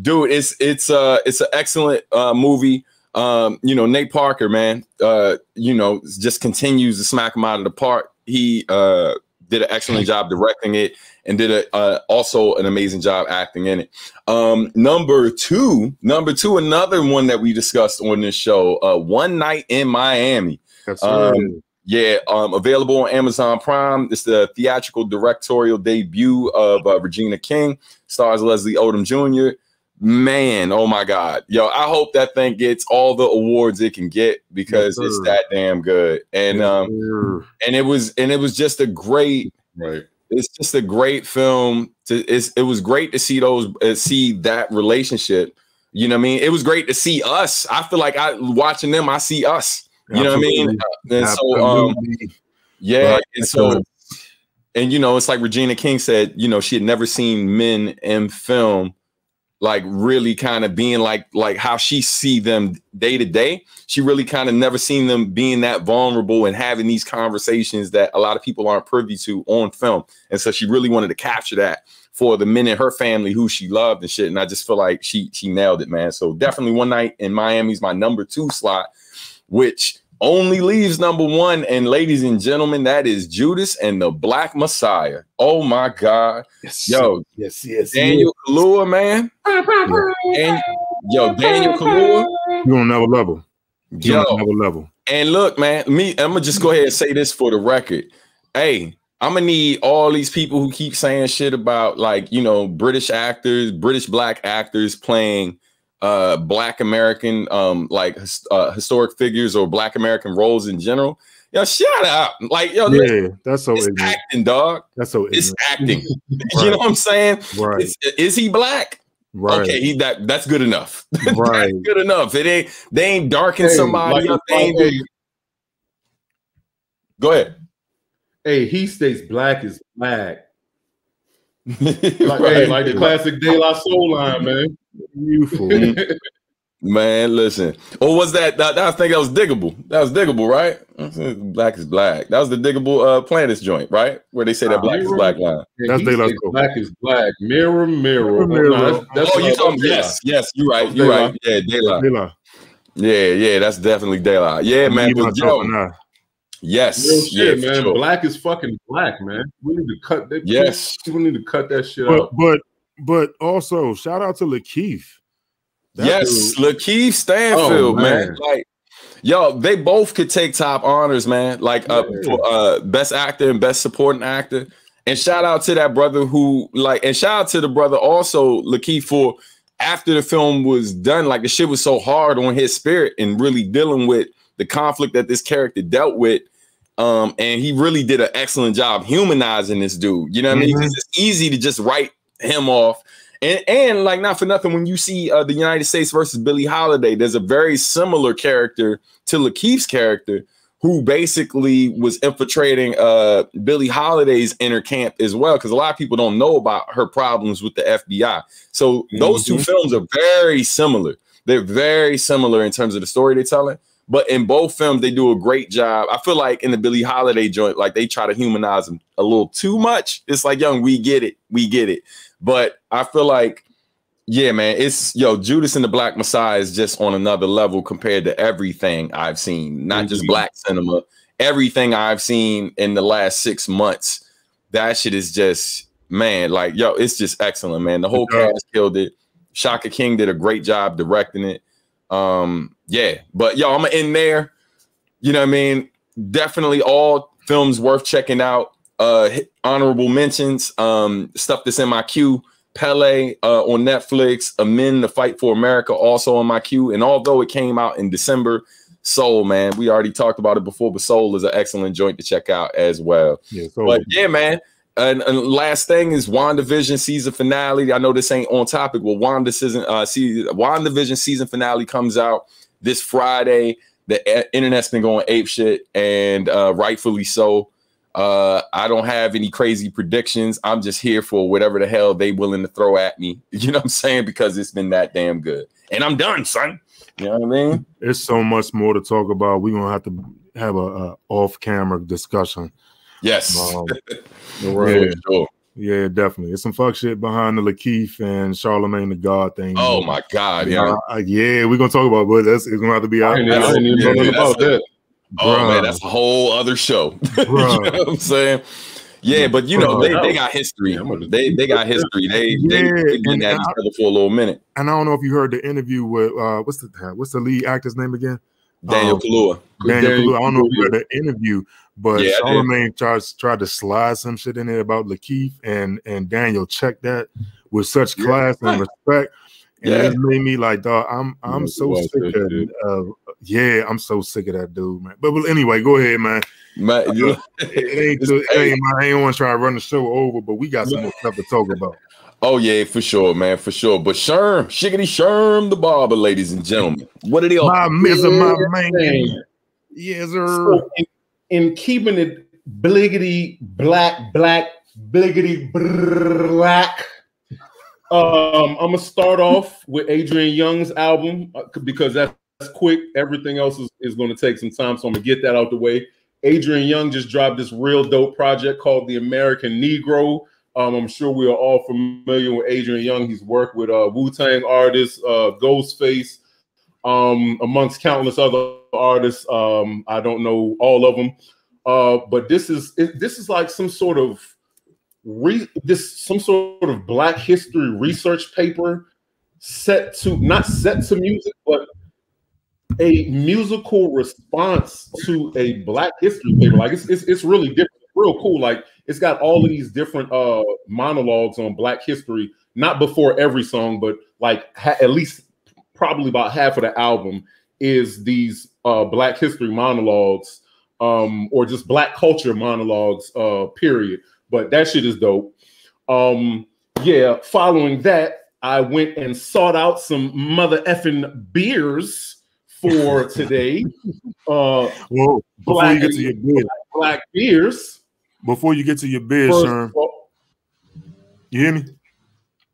dude, it's an excellent movie. Nate Parker, man, just continues to smack him out of the park. He did an excellent job directing it, and did also an amazing job acting in it. Number two, another one that we discussed on this show, One Night in Miami. That's right. Available on Amazon Prime. It's the theatrical directorial debut of Regina King. Stars Leslie Odom Jr. Man, oh my God. Yo, I hope that thing gets all the awards it can get, because it's that damn good. And and it was just a great, right. It's just a great film. It was great to see see that relationship. You know what I mean? It was great to see us. I feel like watching them, I see us. You know what I mean? And so it's like Regina King said, she had never seen men in film like really kind of being like how she see them day to day. She really kind of never seen them being that vulnerable and having these conversations that a lot of people aren't privy to on film. And so she really wanted to capture that for the men in her family who she loved and shit. And I just feel like she nailed it, man. So definitely One Night in Miami is my number 2 slot, which only leaves number 1. And ladies and gentlemen, that is Judas and the Black Messiah. Oh my God. Yes. Yo, yes. Daniel Kaluuya, man. And yo, Daniel Kaluuya. You on another level. Yo, another level. And look, man, I'm gonna just go ahead and say this for the record. Hey, I'm gonna need all these people who keep saying shit about, like, you know, British black actors playing Black American historic figures or Black American roles in general. Yo, shut up. Like, yo, that's so it's ignorant. acting, dog. That's so ignorant. It's acting. Right. You know what I'm saying? Right. Is he black? Right. Okay, that's good enough. Right. That's good enough. They ain't darking somebody up. Go ahead. Hey, he states black is black. Like, Right. hey, like the classic De La Soul line, man. You fool. Man, listen. Or was that I think that was Diggable. That was Diggable, right? Black is black. That was the Diggable Planets joint, right? Where they say that black is black line. That's De La Soul. Black is black. Mirror, mirror. No, that's you talking? Yes, you're right. You're right. Yeah, De La. Yeah, that's definitely De La. Yeah, man. Yes, real shit, man. Sure. Black is fucking black, man. We need to cut that. Yes, we need to cut that shit out. But also shout out to Lakeith. Lakeith Stanfield, man. Like, yo, they both could take top honors, man. Like, for best actor and best supporting actor. And shout out to that brother and shout out to the brother also, Lakeith, for after the film was done, like the shit was so hard on his spirit and really dealing with the conflict that this character dealt with. And he really did an excellent job humanizing this dude. You know what I mean? Because it's easy to just write him off. And like, not for nothing, when you see the United States versus Billie Holiday, there's a very similar character to Lakeith's character who basically was infiltrating Billie Holiday's inner camp as well, because a lot of people don't know about her problems with the FBI. So those two films are very similar. They're very similar in terms of the story they're telling. But in both films, they do a great job. I feel like in the Billie Holiday joint, like they try to humanize him a little too much. It's like, young, we get it. But I feel like, yeah, man, it's Judas and the Black Messiah is just on another level compared to everything I've seen, not just black cinema, everything I've seen in the last 6 months. That shit is just, man, like, it's just excellent, man. The whole cast killed it. Shaka King did a great job directing it. But I'm gonna end there. You know what I mean? Definitely all films worth checking out. Honorable mentions, stuff that's in my queue. Pele on Netflix, Men: The Fight for America also on my queue. And although it came out in December, Soul, man, we already talked about it before, but Soul is an excellent joint to check out as well. Man. And last thing is WandaVision season finale. I know this ain't on topic. Well, WandaVision season finale comes out this Friday. The internet's been going ape shit, and rightfully so. I don't have any crazy predictions. I'm just here for whatever the hell they willing to throw at me. You know what I'm saying? Because it's been that damn good. And I'm done, son. You know what I mean? There's so much more to talk about. We're gonna have to have a off-camera discussion. Yes. Right. Sure. Yeah, definitely. It's some fuck shit behind the Lakeith and Charlemagne the God thing. Oh my God, we're gonna talk about it, but it's gonna have to be out. I didn't even know about that. Oh man, that's a whole other show. You know what I'm saying? Yeah, but you know, they got history. They got history. They've been at each other for a little minute. And I don't know if you heard the interview with what's the lead actor's name again? Daniel Kaluuya. Daniel Kaluuya. I don't know if you heard the interview, but Charlemagne tried to slide some shit in there about Lakeith, and Daniel checked that with such class and respect. And it made me like, dog, I'm so sick of I'm so sick of that dude, man. But anyway, go ahead, man. I ain't want to try to run the show over, but we got some more stuff to talk about. Oh yeah, for sure, man, for sure. But Sherm the Barber, ladies and gentlemen, what are they all? My man. Yes, sir. So in keeping it bliggity black, bliggity black. I'm gonna start off with Adrian Younge's album because that's quick. Everything else is going to take some time, so I'm gonna get that out the way. Adrian Younge just dropped this real dope project called The American Negro. I'm sure we are all familiar with Adrian Younge. He's worked with Wu-Tang artists, Ghostface, amongst countless other artists. I don't know all of them, but this is like some sort of Black history research paper not set to music, but a musical response to a Black history paper. Like it's really different, real cool. Like it's got all of these different monologues on Black history, not before every song, but like at least probably about half of the album is these Black history monologues, or just Black culture monologues, period. But that shit is dope. Yeah, following that, I went and sought out some mother effing beers for today. Whoa, before you get to your beers, Black beers. Before you get to your beers, Sherm, you hear me?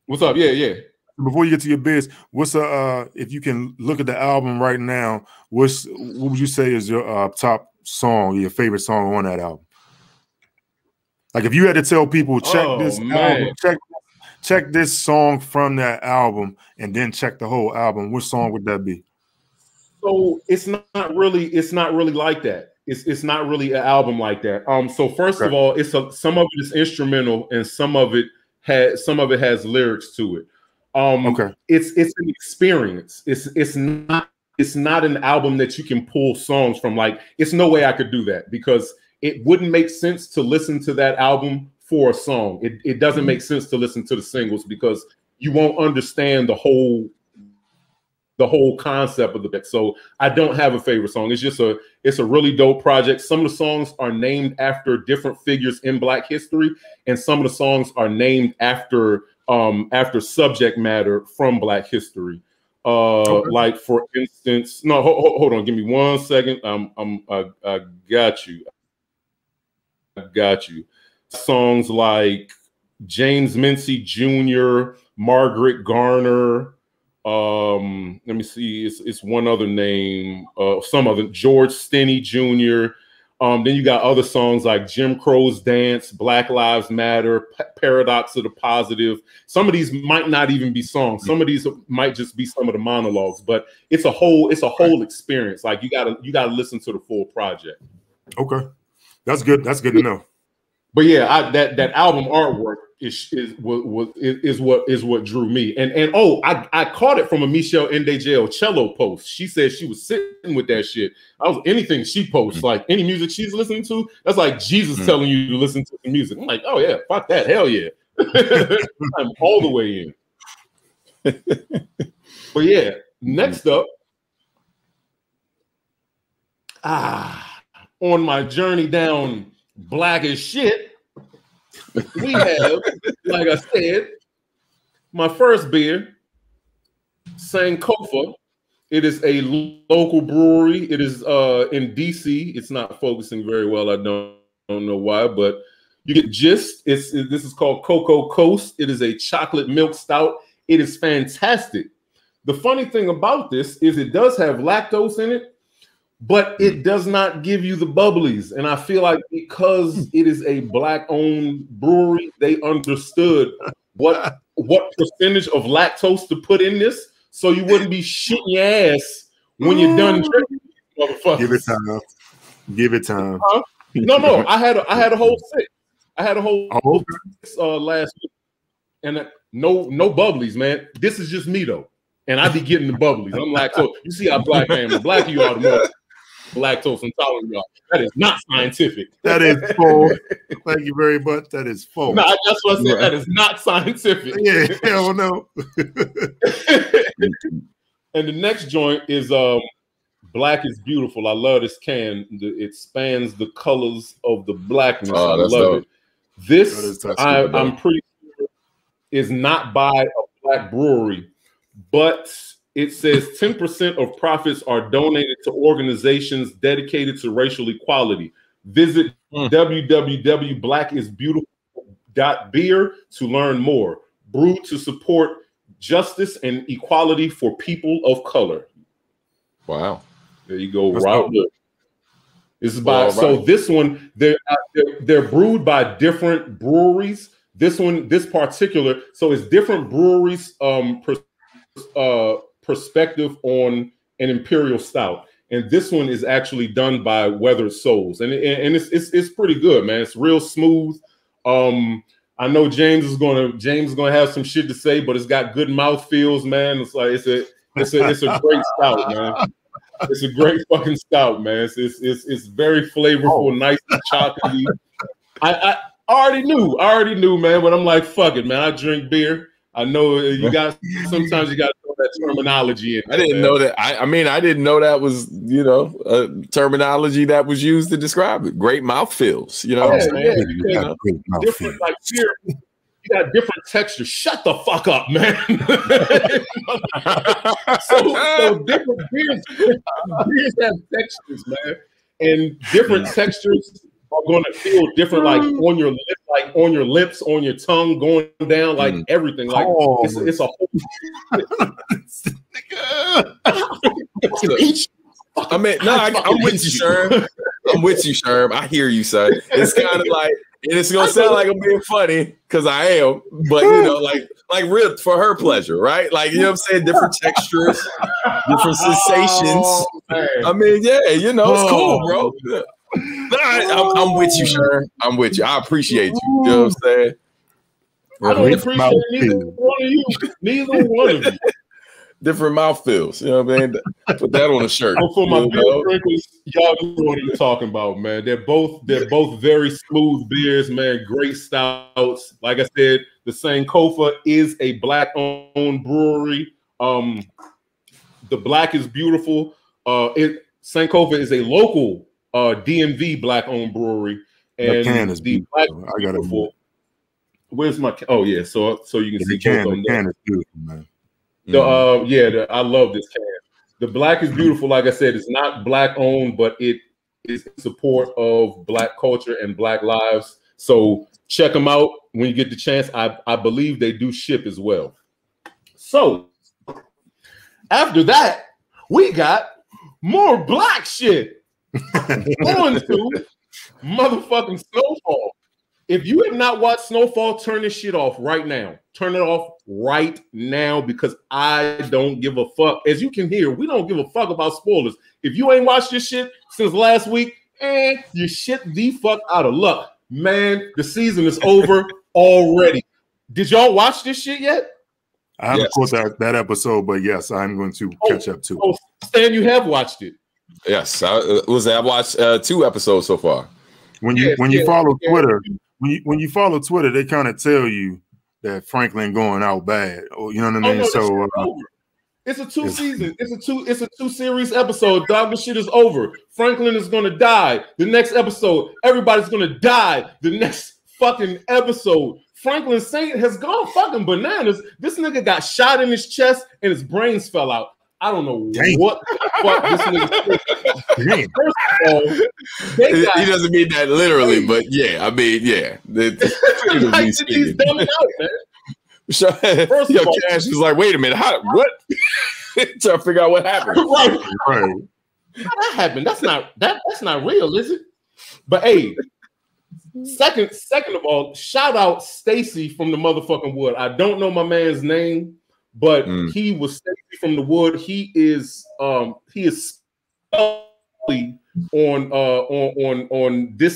What's up? Yeah. Before you get to your beers, what's if you can look at the album right now, what would you say is your top song, your favorite song on that album? Like if you had to tell people, check this album, check this song from that album, and then check the whole album, which song would that be? So it's not really like that. It's not really an album like that. So first of all, some of it is instrumental and some of it has lyrics to it. It's an experience. It's not an album that you can pull songs from. Like, it's no way I could do that because it wouldn't make sense to listen to that album for a song. It doesn't make sense to listen to the singles because you won't understand the whole concept of the bit. So I don't have a favorite song. It's a really dope project. Some of the songs are named after different figures in Black history, and some of the songs are named after subject matter from Black history. Like for instance, no, hold on, give me 1 second. I got you. Songs like James Mincy Jr., Margaret Garner. Let me see. It's one other name. Some other George Stinney Jr. Then you got other songs like Jim Crow's Dance, Black Lives Matter, Paradox of the Positive. Some of these might not even be songs. Some of these might just be some of the monologues. But it's a whole experience. Like you gotta listen to the full project. Okay, that's good. That's good to know. But yeah, that album artwork is what drew me. And I caught it from a Michelle Ndejel cello post. She said she was sitting with that shit. Anything she posts, like any music she's listening to, that's like Jesus telling you to listen to the music. I'm like, oh yeah, fuck that, hell yeah. I'm all the way in. But yeah, next up, on my journey down Black as shit, we have, like I said, my first beer, Sankofa. It is a local brewery. It is in DC. It's not focusing very well. I don't know why, but you get gist. This is called Cocoa Coast. It is a chocolate milk stout. It is fantastic. The funny thing about this is it does have lactose in it, but it does not give you the bubblies. And I feel like because it is a Black-owned brewery, they understood what percentage of lactose to put in this, so you wouldn't be shitting your ass when you're done drinking. Motherfuckers. Give it time. Give it time. No. I had a whole six. I had a whole six, last week, and no bubblies, man. This is just me though, and I be getting the bubblies. I'm lactose. You see how black I am. The blacker you are, the more lactose intolerant you are. That is not scientific. That is full. Thank you very much. That is full. No, that's what I said. Right. That is not scientific. Yeah, hell no. And the next joint is Black is Beautiful. I love this can. It spans the colors of the blackness. I love dope. It. This, I'm pretty sure, is not by a Black brewery, but it says 10% of profits are donated to organizations dedicated to racial equality. Visit www.blackisbeautiful.beer to learn more. Brewed to support justice and equality for people of color. Wow. There you go. Right. This is by so this one, they're brewed by different breweries. This particular, so it's different breweries perspective on an imperial stout. and this one is actually done by Weathered Souls, and it's pretty good, man. It's real smooth. I know James is gonna have some shit to say, but it's got good mouth feels, man. It's like it's a great stout, man. It's a great fucking stout, man. It's very flavorful, nice and chocolatey. I already knew, man. But I'm like, fuck it, man. I drink beer. I know sometimes you got to know that terminology. I didn't know that. I mean, I didn't know that was, a terminology that was used to describe it. Great mouthfeels, you know. Different, like beer, you got different textures. Shut the fuck up, man. so different beers have textures, man, and different textures are going to feel different, like on your lips, on your tongue, going down, like everything. Like it's a whole. I mean, no, I'm with you, Sherm. I'm with you, Sherm. I hear you, son. It's kind of like, and it's gonna sound like I'm being funny because I am, but like real for her pleasure, right? Like, you know what I'm saying? Different textures, different sensations. I mean, yeah, it's cool, bro. I'm with you, Sherm. I'm with you. I appreciate you. You know what I'm saying? I don't appreciate neither one of you. Neither one of you. Different mouthfeels. You know what I mean? Put that on a shirt. For my beer drinkers, y'all know what I'm talking about, man. They're both very smooth beers, man. Great stouts. Like I said, the Sankofa is a black-owned brewery. The black is beautiful. Sankofa is a local DMV black-owned brewery, and the black I got it. Where's my? Oh yeah, so you can see the can is beautiful, man. I love this can. The black is beautiful. Like I said, it's not black-owned, but it is in support of black culture and black lives. So check them out when you get the chance. I believe they do ship as well. So after that, we got more black shit. On to motherfucking Snowfall. If you have not watched Snowfall, turn this shit off right now. Turn it off right now because I don't give a fuck. As you can hear, we don't give a fuck about spoilers. If you ain't watched this shit since last week, you shit the fuck out of luck. Man, the season is over already. Did y'all watch this shit yet? I haven't caught that episode, but yes, I'm going to catch up to it. Stan, you have watched it. Yes, I've watched 2 episodes so far. When you follow Twitter, when you follow Twitter, they kind of tell you that Franklin going out bad. You know what I mean? So it's a 2 season. It's a 2 series episode. Dog, this shit is over. Franklin is gonna die. The next episode, everybody's gonna die. The next fucking episode, Franklin Saint has gone fucking bananas. This nigga got shot in his chest and his brains fell out. I don't know what the fuck this nigga. First of all, he doesn't mean that literally, but yeah, I mean, yeah. He's dumbed out, man. First of all, Cash was like, "Wait a minute, what?" Trying to figure out what happened. Right. How that happened? That's not real, is it? But hey, second of all, shout out Stacy from the motherfucking Wood. I don't know my man's name, but he was Stacy from the Wood. He is on this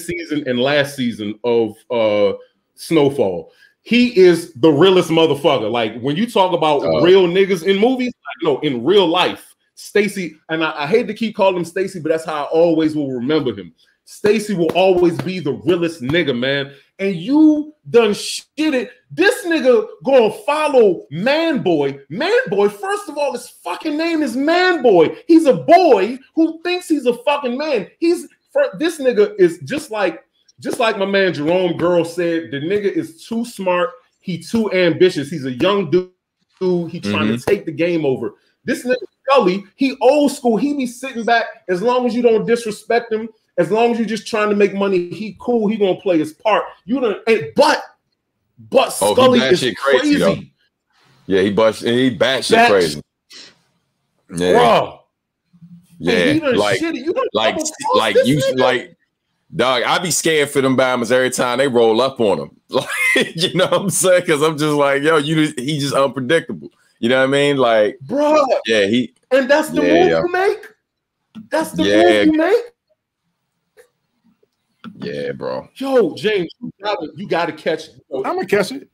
season and last season of Snowfall. He is the realest motherfucker. Like when you talk about real niggas in movies, in real life, Stacy, and I hate to keep calling him Stacy, but that's how I always will remember him. Stacy will always be the realest nigga, man. And you done shitted. This nigga gonna follow Man Boy. Man Boy, first of all, his fucking name is Man Boy. He's a boy who thinks he's a fucking man. This nigga is just like my man Jerome Girl said, the nigga is too smart. He too ambitious. He's a young dude. He trying to take the game over. This nigga Scully, he old school. He be sitting back as long as you don't disrespect him. As long as you're just trying to make money, he cool. He gonna play his part. But Scully is crazy. Yeah, he batshit crazy. Yeah, bro. Yeah, dog. I be scared for them Bama's every time they roll up on him. Like, you know what I'm saying? Because I'm just like, yo, he just unpredictable. You know what I mean? Like, bro. Yeah, and that's the move to make. That's the movie, man. Yeah, bro. Yo, James, you gotta catch it. I'm gonna catch it.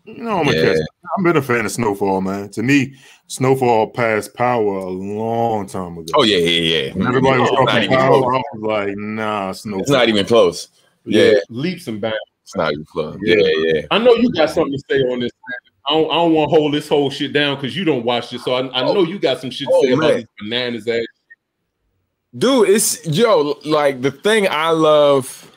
You know, I'm gonna catch it. I've been a fan of Snowfall, man. To me, Snowfall passed Power a long time ago. Oh yeah. When everybody was talking Power, I was like, nah, Snowfall. It's not even close. Yeah. Leaps and bounds. It's not even close. Yeah. I know you got something to say on this. I don't want to hold this whole shit down because you don't watch this, so I know you got some shit to say about these bananas ass. Dude, it's like the thing I love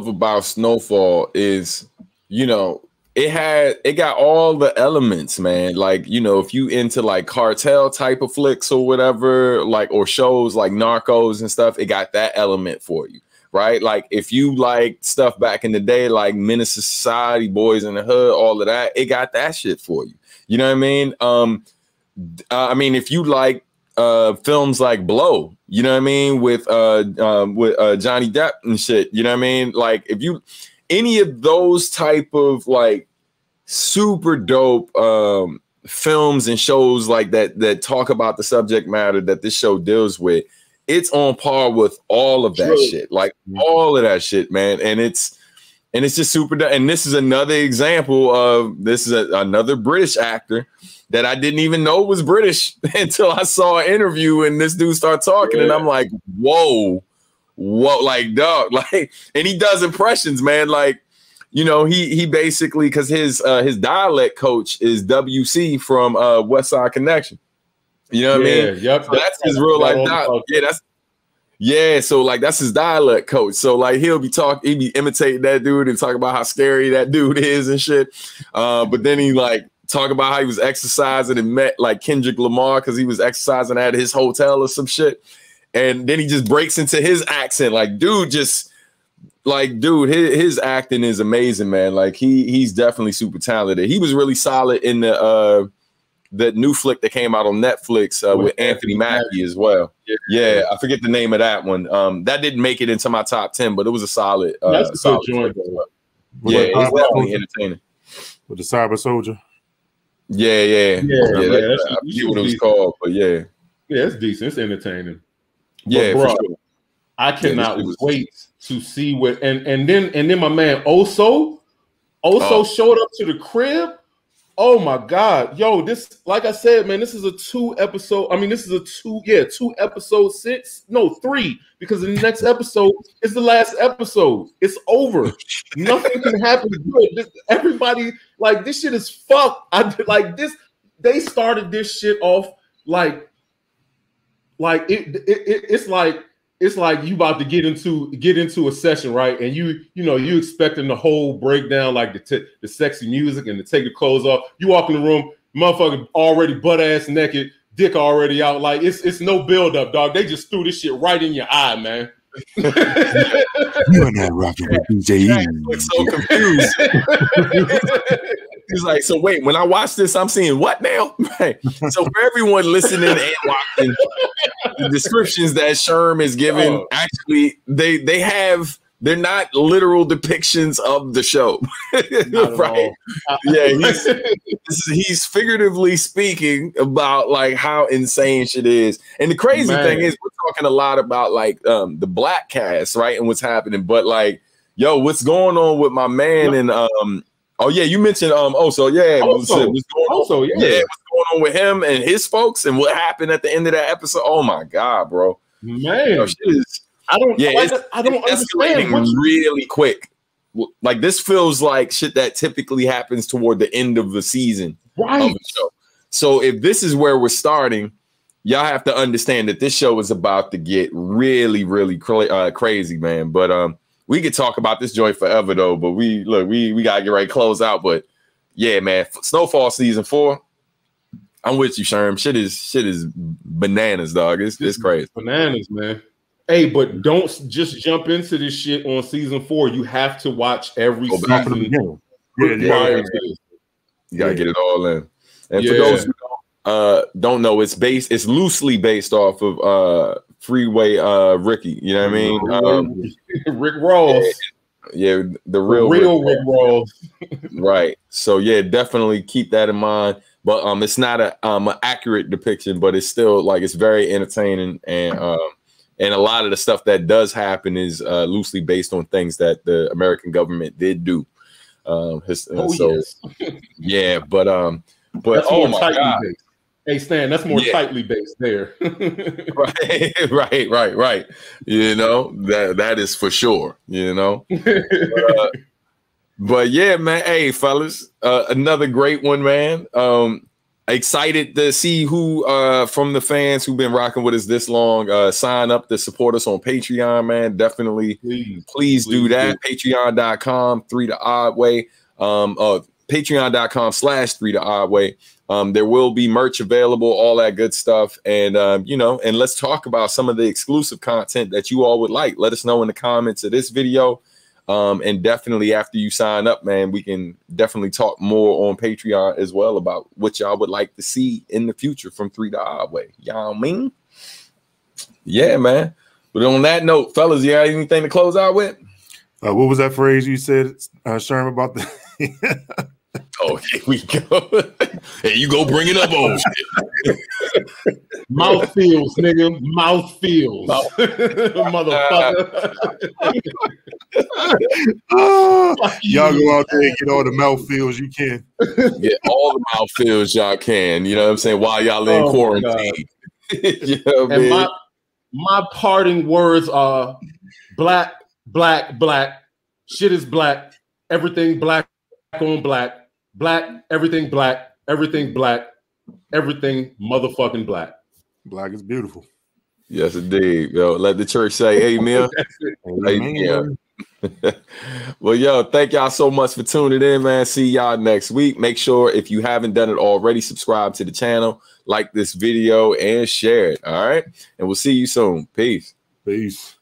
about Snowfall is, it got all the elements, man. Like, if you into like cartel type of flicks or whatever, like, or shows like Narcos and stuff, it got that element for you, right? Like if you like stuff back in the day, like Menace to Society, Boys in the Hood, all of that, it got that shit for you. You know what I mean? If you like films like Blow, you know what I mean, with Johnny Depp and shit, you know what I mean? Like if you any of those type of like super dope films and shows like that talk about the subject matter that this show deals with, it's on par with all of that shit, like all of that shit, man. And it's just super dope. And this is another example of another British actor that I didn't even know was British until I saw an interview and this dude started talking, and I'm like, whoa, like dog, like, and he does impressions, man. Like, he basically, because his dialect coach is WC from West Side Connection. You know what I mean? Yep. So that's his real life dialect. So like that's his dialect coach. So like he'll be imitating that dude and talk about how scary that dude is and shit. But then he like talk about how he was exercising and met like Kendrick Lamar because he was exercising at his hotel or some shit. And then he just breaks into his accent. Like, his acting is amazing, man. Like he's definitely super talented. He was really solid in the new flick that came out on Netflix with Anthony Mackie as well. Yeah, I forget the name of that one. That didn't make it into my top 10, but it was a solid. That's a solid good joint. Yeah, it's definitely entertaining. With the Cyber Soldier. Yeah. I forget what it was called, but yeah, it's decent. It's entertaining. Yeah, but bro, for sure. I cannot wait to see what and then my man Oso showed up to the crib. Oh my God, yo, this, like I said, man, this is a 2 episode. I mean, this is a 2 episode 6. No, 3, because the next episode is the last episode. It's over. Nothing can happen good. Everybody, like, this shit is fucked. They started this shit off it's like you about to get into a session, right? And you expecting the whole breakdown, like the sexy music and to take the clothes off. You walk in the room, motherfucker already butt ass naked, dick already out. Like it's no build up, dog. They just threw this shit right in your eye, man. You are not rocking with DJ. So confused. He's like, so wait, when I watch this, I'm seeing what now? Right. So for everyone listening and watching, the descriptions that Sherm is giving, actually, they're not literal depictions of the show. Right? He's figuratively speaking about like how insane shit is. And the crazy thing is we're talking a lot about like the black cast, right? And what's happening. But like, yo, what's going on with my man and oh yeah, you mentioned what's going on with him and his folks and what happened at the end of that episode? Oh my God, bro, man, I don't escalating really quick. Like this feels like shit that typically happens toward the end of the season, right? Of the show. So if this is where we're starting, y'all have to understand that this show is about to get really, really crazy, man. But we could talk about this joint forever though, but we gotta get ready to close out. But yeah, man, Snowfall season 4. I'm with you, Sherm. Shit is bananas, dog. It's crazy. Bananas, man. Hey, but don't just jump into this shit on season 4. You have to watch every season. You gotta get it all in. And for those who don't know, it's loosely based off of Freeway Ricky, you know what I mean? Rick Ross. Yeah, the real Rick Ross. Right. So yeah, definitely keep that in mind. but it's not a an accurate depiction, but it's still like it's very entertaining, and a lot of the stuff that does happen is loosely based on things that the American government did do. Yes. Yeah, but that's oh more my tightly God. based. Hey Stan, that's more tightly based there. Right. You know, that is for sure, you know. But yeah, man. Hey, fellas, another great one, man. Excited to see who from the fans who've been rocking with us this long sign up to support us on Patreon, man. Definitely, please do that. Patreon.com, 3 the Odd Way. Patreon.com/3 the Odd Way. There will be merch available, all that good stuff. And, you know, and let's talk about some of the exclusive content that you all would like. Let us know in the comments of this video. And definitely after you sign up, man, we can definitely talk more on Patreon as well about what y'all would like to see in the future from 3 the Odd Way. Y'all mean? Yeah, man. But on that note, fellas, you got anything to close out with? What was that phrase you said, Sherm, about the Oh, here we go. Hey, you go bring it up on shit. Mouth feels, nigga. Mouth feels. Motherfucker. Y'all go out there and get all the mouth feels you can. Get all the mouth feels y'all can. You know what I'm saying? While y'all in quarantine. You know what I mean? My parting words are black, black, black. Shit is black. Everything black on black. Black, everything black, everything black, everything motherfucking black. Black is beautiful. Yes, indeed. Yo, let the church say amen. Amen. Well, yo, thank y'all so much for tuning in, man. See y'all next week. Make sure if you haven't done it already, subscribe to the channel, like this video, and share it. All right. And we'll see you soon. Peace. Peace.